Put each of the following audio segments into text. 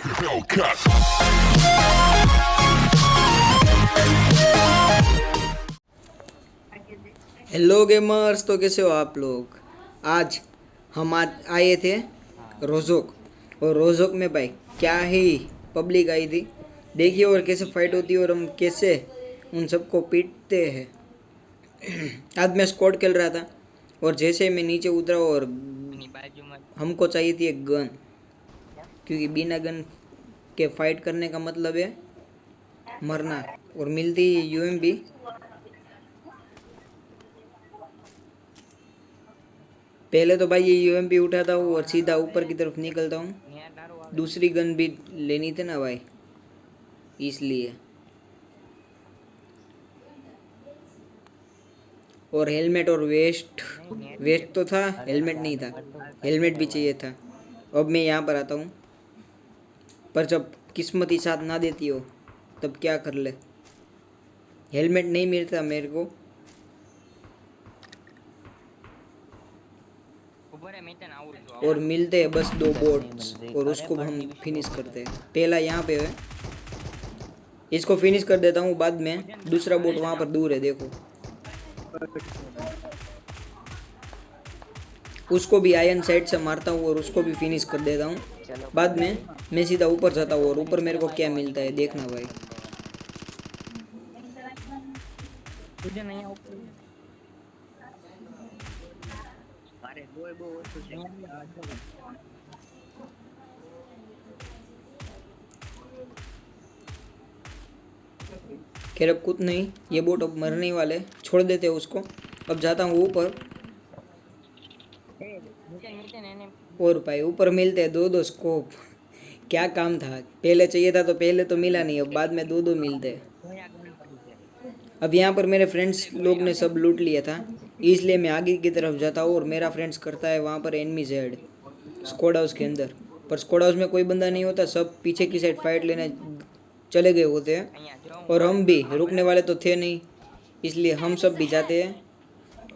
Hellcat. Hello gamers, तो कैसे हो आप लोग। आज हम आज आए थे रोज़ोक, और रोज़ोक में भाई क्या ही पब्लिक आई थी, देखिए, और कैसे फाइट होती है और हम कैसे उन सबको पीटते हैं। आज मैं स्क्वाड खेल रहा था और जैसे मैं नीचे उतरा और हमको चाहिए थी एक गन, क्योंकि बिना गन के फाइट करने का मतलब है मरना, और मिलती यूएमपी। पहले तो भाई ये यूएमपी उठाता हूँ और सीधा ऊपर की तरफ निकलता हूँ। दूसरी गन भी लेनी थी ना भाई, इसलिए। और हेलमेट और वेस्ट वेस्ट तो था, हेलमेट नहीं था। हेलमेट भी चाहिए था। अब मैं यहाँ पर आता हूँ, पर जब किस्मत ही साथ ना देती हो तब क्या कर ले। हेलमेट नहीं मिलता मेरे को, और मिलते हैं बस 2 बोट्स, और उसको हम फिनिश करते हैं। पहला यहाँ पे है, इसको फिनिश कर देता हूँ, बाद में दूसरा बोट वहाँ पर दूर है, देखो। उसको भी आयरन साइड से मारता हूँ और उसको भी फिनिश कर देता हूँ। बाद में मैं सीधा ऊपर जाता हूँ और ऊपर मेरे को क्या मिलता है देखना भाई। खैर अब कुछ नहीं, ये बोट अब मरने वाले, छोड़ देते हैं उसको। अब जाता हूँ ऊपर, और भाई ऊपर मिलते हैं 2-2 स्कोप। क्या काम था, पहले चाहिए था तो पहले तो मिला नहीं, अब बाद में 2-2 मिलते हैं। अब यहाँ पर मेरे फ्रेंड्स लोग ने सब लूट लिया था, इसलिए मैं आगे की तरफ जाता हूँ और मेरा फ्रेंड्स करता है वहाँ पर एनिमी जेड स्क्वाड हाउस के अंदर। पर स्क्वाड हाउस में कोई बंदा नहीं होता, सब पीछे की साइड फाइट लेने चले गए होते हैं, और हम भी रुकने वाले तो थे नहीं, इसलिए हम सब भी जाते हैं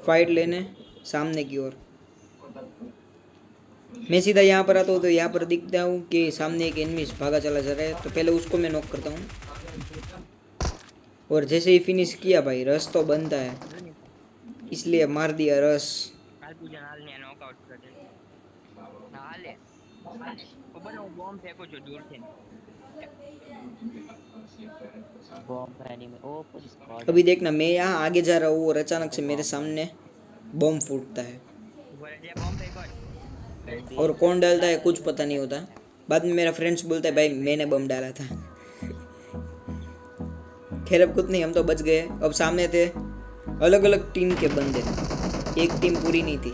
फाइट लेने सामने की ओर। मैं सीधा यहाँ पर आता हूँ तो यहाँ पर दिखता हूँ कि सामने एक एनिमी भागा चला जा रहा है, तो पहले उसको मैं नॉक करता हूँ, और जैसे ही फिनिश किया भाई, रस तो बनता है, इसलिए मार दिया रस। अभी देखना, मैं यहाँ आगे जा रहा हूँ और अचानक से मेरे सामने बम फूटता है, और कौन डालता है कुछ पता नहीं होता। बाद में मेरा फ्रेंड्स बोलता है भाई मैंने बम डाला था। खैर अब कुछ नहीं, हम तो बच गए। अब सामने थे अलग अलग टीम के बंदे, एक टीम पूरी नहीं थी,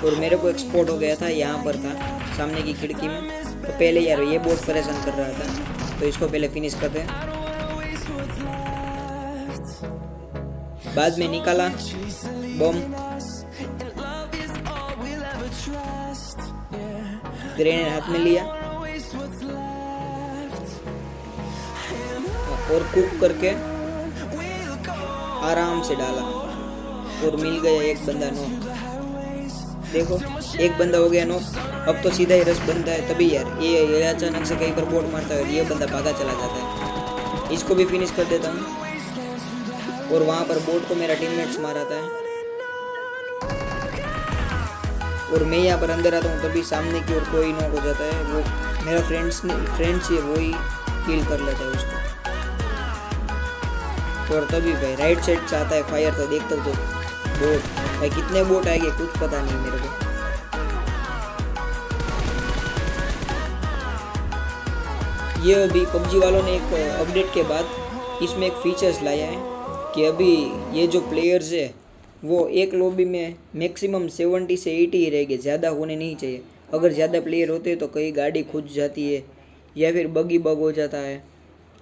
और मेरे को एक्सपोर्ट हो गया था, यहाँ पर था सामने की खिड़की में। तो पहले यार ये बहुत परेशान कर रहा था, तो इसको पहले फिनिश करते हैं। बाद में निकाला बम, ग्रेनेड हाथ में लिया और कुक करके आराम से डाला, और मिल गया एक बंदा नॉक। देखो एक बंदा हो गया नॉक। अब तो सीधा ही रस बनता है, तभी यार ये अचानक से कहीं पर बोट मारता है और ये बंदा भागा चला जाता है। इसको भी फिनिश कर देता हूँ, और वहाँ पर बोट को मेरा टीममेट्स माराता है, और मैं यहाँ पर अंदर आता हूँ, तभी सामने की ओर कोई नॉक हो जाता है। वो मेरा फ्रेंड्स ही वो ही किल कर लेता है उसको। और तभी भाई राइट साइड से आता है फायर, तो देखता हूँ तो बोट, भाई कितने बोट आएंगे कुछ पता नहीं मेरे को। ये अभी पबजी वालों ने एक अपडेट के बाद इसमें एक फीचर्स लाया है कि अभी ये जो प्लेयर्स है वो एक लॉबी में मैक्सिमम 70 से 80 ही रहेंगे, ज़्यादा होने नहीं चाहिए। अगर ज़्यादा प्लेयर होते हैं तो कहीं गाड़ी खुद जाती है, या फिर बग हो जाता है,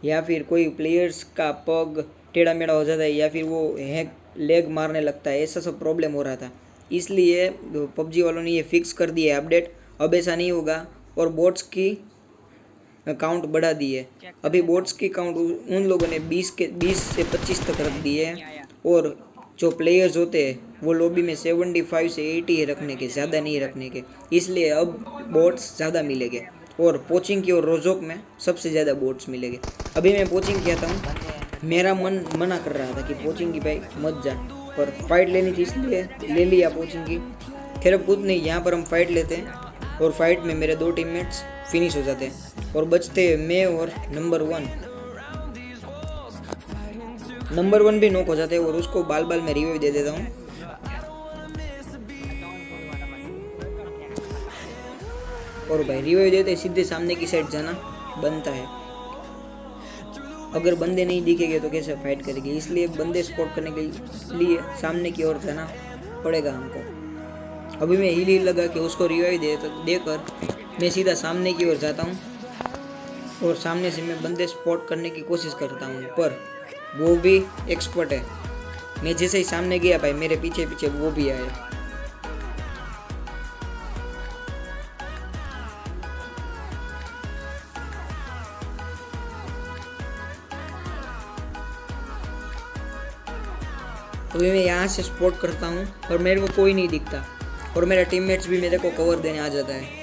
या फिर कोई प्लेयर्स का पग टेढ़ा मेढ़ा हो जाता है, या फिर वो हैक लेग मारने लगता है, ऐसा सब प्रॉब्लम हो रहा था। इसलिए पबजी वालों ने ये फिक्स कर दिया है अपडेट, अब ऐसा नहीं होगा। और बोट्स की काउंट बढ़ा दी है। अभी बोट्स की काउंट उन लोगों ने 20 से 25 तक रख दी है, और जो प्लेयर्स होते हैं वो लॉबी में 75 से 80 रखने के, ज़्यादा नहीं रखने के, इसलिए अब बोट्स ज़्यादा मिलेंगे। और पोचिंग की और रोजोक में सबसे ज़्यादा बोट्स मिलेंगे। अभी मैं पोचिंग किया था, मेरा मन मना कर रहा था कि पोचिंग की भाई मत जा, पर फाइट लेनी थी इसलिए ले लिया पोचिंग की। खैर अब कुछ नहीं, यहाँ पर हम फाइट लेते हैं और फाइट में मेरे 2 टीममेट्स फिनिश हो जाते हैं और बचते मैं और नंबर 1 भी नॉक हो जाते हैं और उसको बाल बाल में रिवाइव दे देता हूँ। और भाई रिवाइव देते सीधे सामने की साइड जाना बनता है, अगर बंदे नहीं दिखेंगे तो कैसे फाइट करेंगे, इसलिए बंदे स्पॉट करने के लिए सामने की ओर जाना पड़ेगा हमको। अभी मैं हील लगा के उसको रिवाइव देकर मैं सीधा सामने की ओर जाता हूँ और सामने से मैं बंदे स्पॉट करने की कोशिश करता हूँ, पर वो भी एक्सपर्ट है। मैं जैसे ही सामने गया भाई मेरे पीछे पीछे वो भी आया। अभी मैं यहाँ से स्पॉट करता हूँ और मेरे को कोई नहीं दिखता और मेरा टीममेट्स भी मेरे को कवर देने आ जाता है।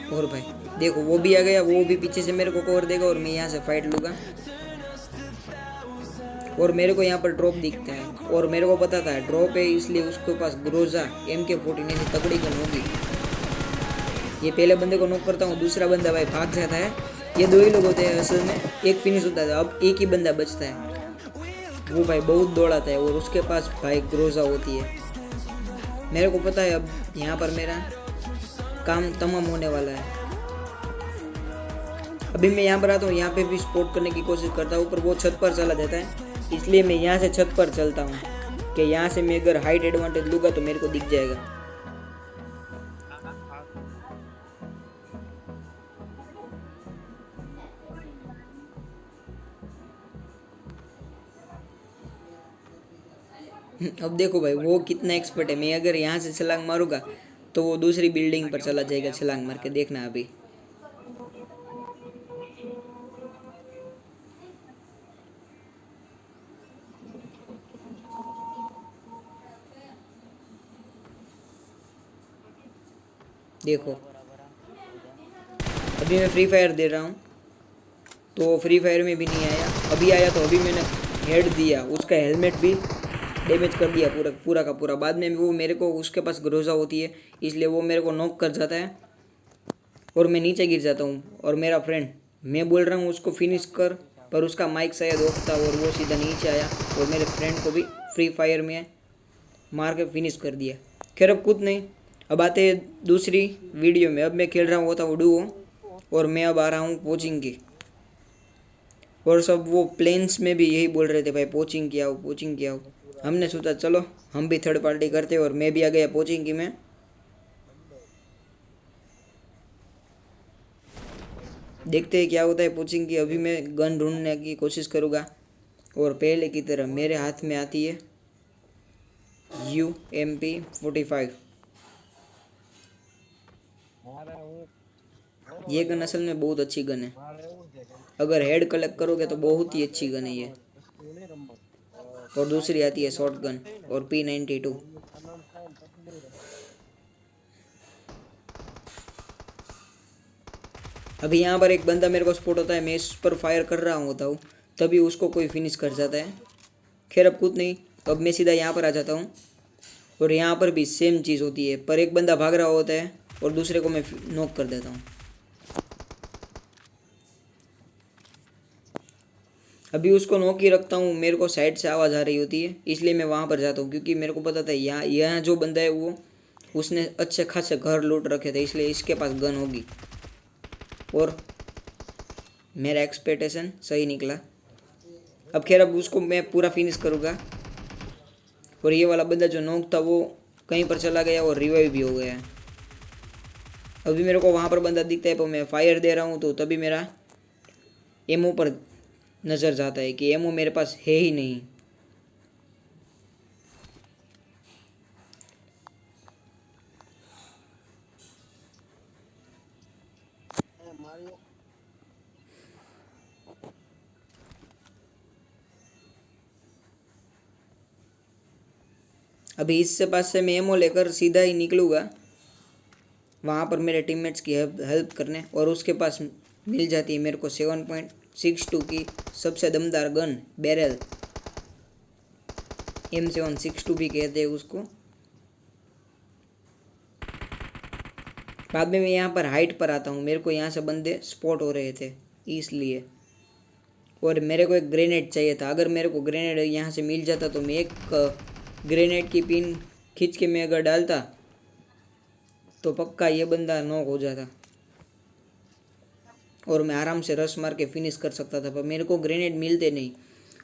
और भाई देखो वो भी आ गया, वो भी पीछे से मेरे को कवर देगा और मैं यहाँ से फाइट लूँगा। और मेरे को यहाँ पर ड्रॉप दिखता है और मेरे को पता था ड्रॉप है, इसलिए उसके पास ग्रोजा MK14 ऐसी तगड़ी गन होगी। ये पहले बंदे को नॉक करता हूँ, दूसरा बंदा भाई भाग जाता है। ये 2 ही लोग होते हैं असल में, एक फिनिश होता है, अब एक ही बंदा बचता है। वो भाई बहुत दौड़ाता है और उसके पास भाई ग्रोजा होती है। मेरे को पता है अब यहाँ पर मेरा काम तमाम होने वाला है। अभी मैं यहाँ पर आता हूँ, यहाँ पे भी स्पॉट करने की कोशिश करता हूँ, पर वो छत पर चला जाता है, इसलिए मैं यहाँ से छत पर चलता हूँ कि यहाँ से मैं अगर हाइट एडवांटेज लूँगा तो मेरे को दिख जाएगा। अब देखो भाई वो कितना एक्सपर्ट है, मैं अगर यहाँ से छलांग मारूंगा तो वो दूसरी बिल्डिंग पर चला जाएगा छलांग मार के, देखना। देखो अभी मैं फ्री फायर दे रहा हूँ तो फ्री फायर में भी नहीं आया, अभी आया तो अभी मैंने हेड दिया, उसका हेलमेट भी डैमेज कर दिया पूरा पूरा का पूरा। बाद में वो मेरे को, उसके पास ग्रोजा होती है इसलिए वो मेरे को नॉक कर जाता है और मैं नीचे गिर जाता हूँ। और मेरा फ्रेंड, मैं बोल रहा हूँ उसको फिनिश कर, पर उसका माइक शायद ऑफ था और वो सीधा नीचे आया और मेरे फ्रेंड को भी फ्री फायर में मार के फिनिश कर दिया। खैर अब कुछ नहीं, अब आते हैं दूसरी वीडियो में। अब मैं खेल रहा होता हूँ डुओ और मैं अब आ रहा हूँ कोचिंग की। और सब वो प्लेन्स में भी यही बोल रहे थे भाई कोचिंग किया हो, कोचिंग किया हो। हमने सोचा चलो हम भी थर्ड पार्टी करते और मैं भी आ गया कोचिंग की में। देखते हैं क्या होता है कोचिंग की। अभी मैं गन ढूंढने की कोशिश करूँगा और पहले की तरह मेरे हाथ में आती है UMP45। ये गन असल में बहुत अच्छी गन है, अगर हेड कलेक्ट करोगे तो बहुत ही अच्छी गन है ये। और दूसरी आती है शॉर्ट गन और P92। अभी यहाँ पर एक बंदा मेरे को स्पॉट होता है, मैं इस पर फायर कर रहा होता हूँ तभी उसको कोई फिनिश कर जाता है। खैर अब कुछ नहीं, अब मैं सीधा यहाँ पर आ जाता हूँ और यहाँ पर भी सेम चीज़ होती है, पर एक बंदा भाग रहा होता है और दूसरे को मैं नॉक कर देता हूँ। अभी उसको नॉक ही रखता हूँ, मेरे को साइड से आवाज़ आ रही होती है इसलिए मैं वहाँ पर जाता हूँ, क्योंकि मेरे को पता था यहाँ जो बंदा है वो उसने अच्छे खासे घर लूट रखे थे, इसलिए इसके पास गन होगी। और मेरा एक्सपेक्टेशन सही निकला। अब खैर अब उसको मैं पूरा फिनिश करूँगा। और ये वाला बंदा जो नॉक था वो कहीं पर चला गया और रिवाइव भी हो गया है। अभी मेरे को वहाँ पर बंदा दिखता है तो मैं फायर दे रहा हूँ, तो तभी मेरा एमओ पर नज़र जाता है कि एमओ मेरे पास है ही नहीं। अभी इससे पास से मैं एमओ लेकर सीधा ही निकलूँगा वहाँ पर मेरे टीममेट्स की हेल्प करने, और उसके पास मिल जाती है मेरे को 7.62 की सबसे दमदार गन बैरल, M762 भी कहते हैं उसको। बाद में मैं यहाँ पर हाइट पर आता हूँ, मेरे को यहाँ से बंदे स्पॉट हो रहे थे इसलिए, और मेरे को एक ग्रेनेड चाहिए था। अगर मेरे को ग्रेनेड यहाँ से मिल जाता तो मैं एक ग्रेनेड की पिन खींच के मैं अगर डालता तो पक्का ये बंदा नॉक हो जाता और मैं आराम से रश मार के फिनिश कर सकता था, पर मेरे को ग्रेनेड मिलते नहीं,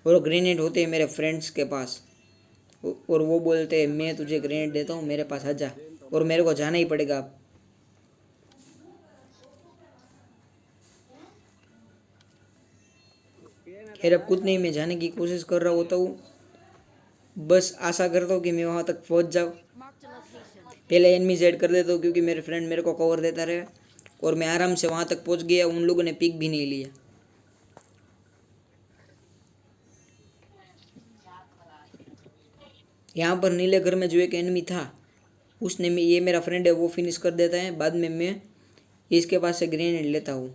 और ग्रेनेड होते हैं मेरे फ्रेंड्स के पास, और वो बोलते हैं मैं तुझे ग्रेनेड देता हूँ, मेरे पास आ जा, और मेरे को जाना ही पड़ेगा। खैर अब कुछ नहीं, मैं जाने की कोशिश कर रहा होता हूँ, बस आशा करता हूँ कि मैं वहाँ तक पहुँच जाऊँ। पहले एनिमी ऐड कर देता हूँ क्योंकि मेरे फ्रेंड मेरे को कवर देता रहे, और मैं आराम से वहाँ तक पहुँच गया। उन लोगों ने पिक भी नहीं लिया। यहाँ पर नीले घर में जो एक एनिमी था उसने ये मेरा फ्रेंड है वो फिनिश कर देता है। बाद में मैं इसके पास से ग्रेनेड लेता हूँ।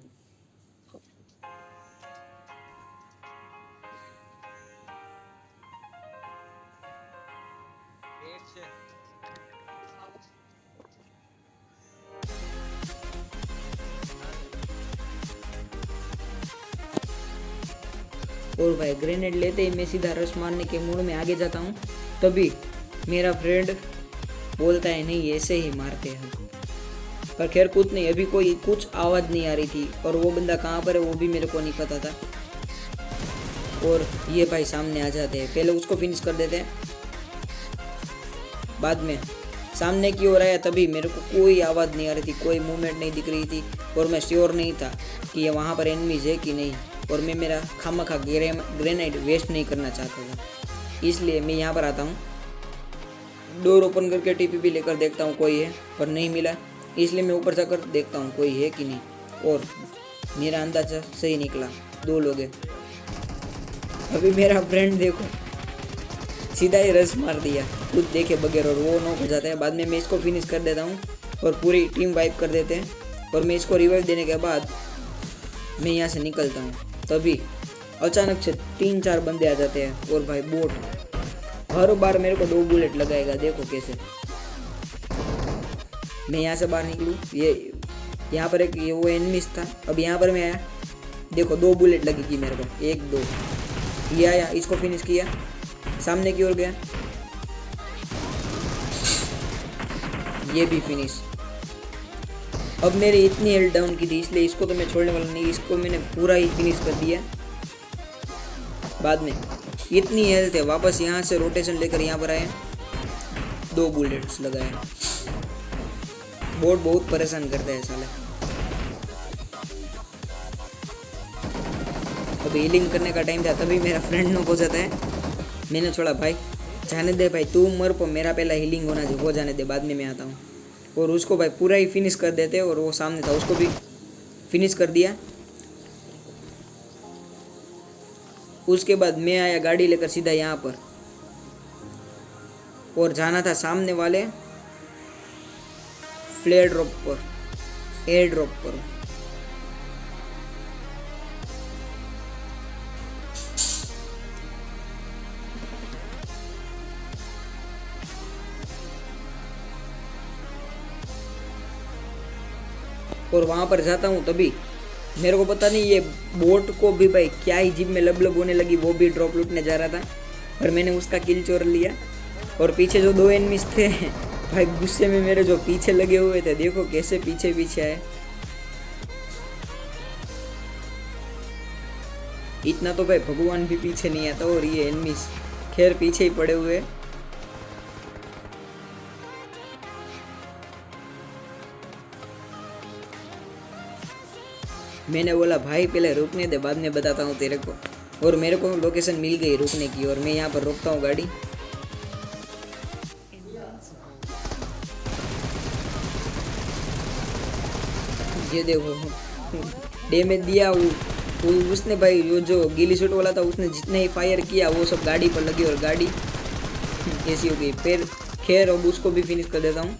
और भाई ग्रेनेड लेते ही मैं सीधा रश मारने के मूड में आगे जाता हूँ, तभी मेरा फ्रेंड बोलता है नहीं ऐसे ही मारते हैं। पर खैर कुछ नहीं, अभी कोई कुछ आवाज़ नहीं आ रही थी, और वो बंदा कहाँ पर है वो भी मेरे को नहीं पता था। और ये भाई सामने आ जाते हैं, पहले उसको फिनिश कर देते हैं। बाद में सामने की ओर आया तभी मेरे को कोई आवाज़ नहीं आ रही थी, कोई मूवमेंट नहीं दिख रही थी, और मैं श्योर नहीं था कि ये वहाँ पर एनिमीज है कि नहीं, और मैं मेरा खामखा ग्रेनेड वेस्ट नहीं करना चाहता था, इसलिए मैं यहाँ पर आता हूँ। डोर ओपन करके टीपीपी लेकर देखता हूँ कोई है, पर नहीं मिला, इसलिए मैं ऊपर जाकर देखता हूँ कोई है कि नहीं, और मेरा अंदाजा सही निकला, 2 लोग हैं। अभी मेरा फ्रेंड देखो सीधा ही रस मार दिया कुछ देखे बगैर, और वो नॉक हो जाता है। बाद में मैं इसको फिनिश कर देता हूँ और पूरी टीम वाइप कर देते हैं, और मैं इसको रिवाइव देने के बाद मैं यहाँ से निकलता हूँ। तभी अचानक से 3-4 बंदे आ जाते हैं, और भाई बोट हर बार मेरे को 2 बुलेट लगाएगा, देखो कैसे। मैं यहाँ से बाहर निकलूँ, ये यहाँ पर एक ये वो एनिमीज था। अब यहाँ पर मैं आया, देखो 2 बुलेट लगेगी मेरे को, 1-2 ये आया, इसको फिनिश किया, सामने की ओर गया, ये भी फिनिश। अब मेरी इतनी हेल्थ डाउन की थी इसलिए इसको तो मैं छोड़ने वाला नहीं, इसको मैंने पूरा ही फिनिश कर दिया। बाद में इतनी हेल्थ है, वापस यहाँ से रोटेशन लेकर यहाँ पर आए, 2 बुलेट्स लगाए। बोट बहुत परेशान करता है साले। अभी हीलिंग करने का टाइम था, तभी मेरा फ्रेंड नॉक हो जाता है। मैंने छोड़ा, भाई जाने दे भाई, तू मर पर मेरा पहला हीलिंग होना चाहिए, वो जाने दे, बाद में मैं आता हूँ। और उसको भाई पूरा ही फिनिश कर देते, और वो सामने था उसको भी फिनिश कर दिया। उसके बाद मैं आया गाड़ी लेकर सीधा यहाँ पर, और जाना था सामने वाले फ्लेयर ड्रॉप पर, एयर ड्रॉप पर। और वहाँ पर जाता हूँ, तभी मेरे को पता नहीं ये बोट को भी भाई क्या ही जिम में लब होने लगी, वो भी ड्रॉप लूटने जा रहा था, पर मैंने उसका किल चोर लिया। और पीछे जो 2 एनिमीज थे भाई गुस्से में मेरे जो पीछे लगे हुए थे, देखो कैसे पीछे पीछे आए। इतना तो भाई भगवान भी पीछे नहीं आता, और ये एनिमीज खैर पीछे ही पड़े हुए। मैंने बोला भाई पहले रुकने दे, बाद में बताता हूँ तेरे को। और मेरे को लोकेशन मिल गई रुकने की, और मैं यहाँ पर रोकता हूँ गाड़ी। ये देखो डैमेज दिया उसने भाई, वो जो गिली शॉट वाला था उसने जितने ही फायर किया वो सब गाड़ी पर लगी, और गाड़ी ऐसी हो गई। फिर खैर अब उसको भी फिनिश कर देता हूँ।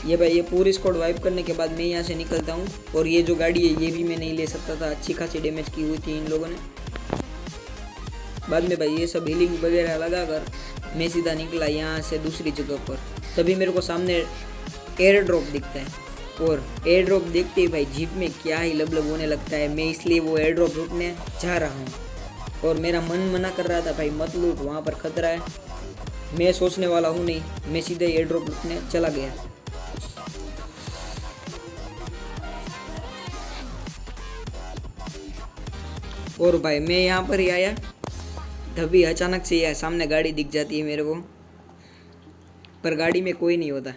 ये भाई ये पूरी स्क्वाड वाइप करने के बाद मैं यहाँ से निकलता हूँ। और ये जो गाड़ी है ये भी मैं नहीं ले सकता था, अच्छी खासी डैमेज की हुई थी इन लोगों ने। बाद में भाई ये सब हीलिंग वगैरह लगा कर मैं सीधा निकला यहाँ से दूसरी जगह पर। तभी मेरे को सामने एयर ड्रॉप दिखता है और एयर ड्रॉप देखते ही भाई जीप में क्या ही लबलब होने लगता है। मैं इसलिए वो एयर ड्रॉप लूटने जा रहा हूँ और मेरा मन मना कर रहा था भाई मत लूट, वहाँ पर खतरा है। मैं सोचने वाला हूँ नहीं, मैं सीधे एयर ड्रॉप लूटने चला गया। और भाई मैं यहाँ पर ही आया, तभी अचानक से यह सामने गाड़ी दिख जाती है मेरे को, पर गाड़ी में कोई नहीं होता।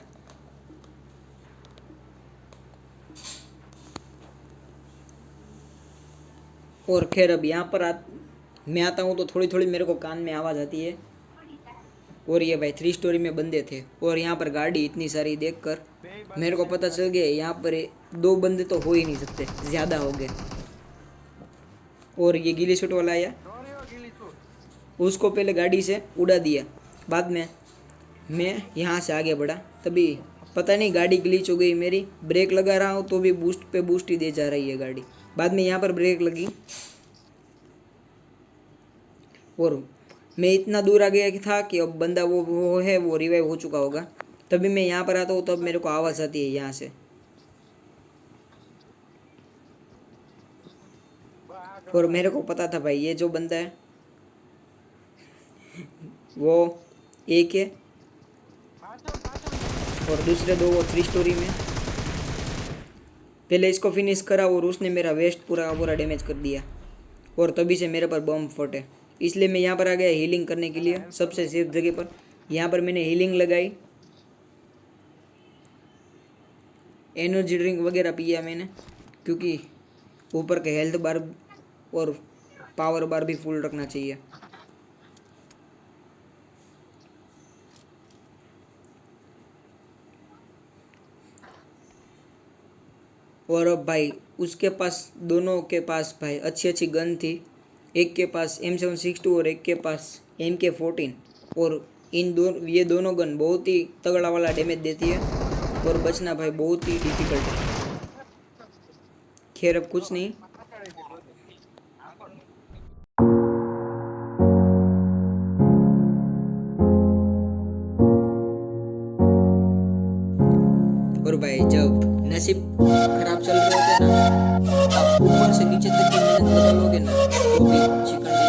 और खैर अब यहाँ पर मैं आता हूँ तो थोड़ी थोड़ी मेरे को कान में आवाज़ आती है। और ये भाई 3 स्टोरी में बंदे थे और यहाँ पर गाड़ी इतनी सारी देखकर मेरे को पता चल गया यहाँ पर 2 बंदे तो हो ही नहीं सकते, ज़्यादा हो गए। और ये गिली शूट वाला आया, उसको पहले गाड़ी से उड़ा दिया। बाद में मैं यहाँ से आगे बढ़ा, तभी पता नहीं गाड़ी ग्लिच हो गई मेरी। ब्रेक लगा रहा हूँ तो भी बूस्ट पे बूस्ट ही दे जा रही है गाड़ी। बाद में यहाँ पर ब्रेक लगी और मैं इतना दूर आ गया कि था कि अब बंदा वो है वो रिवाइव हो चुका होगा। तभी मैं यहाँ पर आता हूँ तब मेरे को आवाज़ आती है यहाँ से। और मेरे को पता था भाई ये जो बंदा है वो एक है और दूसरे 2 वो 3 स्टोरी में। पहले इसको फिनिश करा और उसने मेरा वेस्ट पूरा डैमेज कर दिया और तभी से मेरे पर बम फटे। इसलिए मैं यहाँ पर आ गया हीलिंग करने के लिए सबसे सेफ जगह पर। यहाँ पर मैंने हीलिंग लगाई, एनर्जी ड्रिंक वगैरह पिया मैंने, क्योंकि ऊपर के हेल्थ बार और पावर बार भी फुल रखना चाहिए। और अब भाई उसके पास, दोनों के पास भाई अच्छी अच्छी गन थी। एक के पास M762 और एक के पास MK14। और ये दोनों गन बहुत ही तगड़ा वाला डैमेज देती है और बचना भाई बहुत ही डिफिकल्ट है। खैर अब कुछ नहीं, और भाई जब नसीब खराब चल रहे होते ना, आप ऊपर से नीचे तक की मेहनत बदलोगे ना तो भी चिकन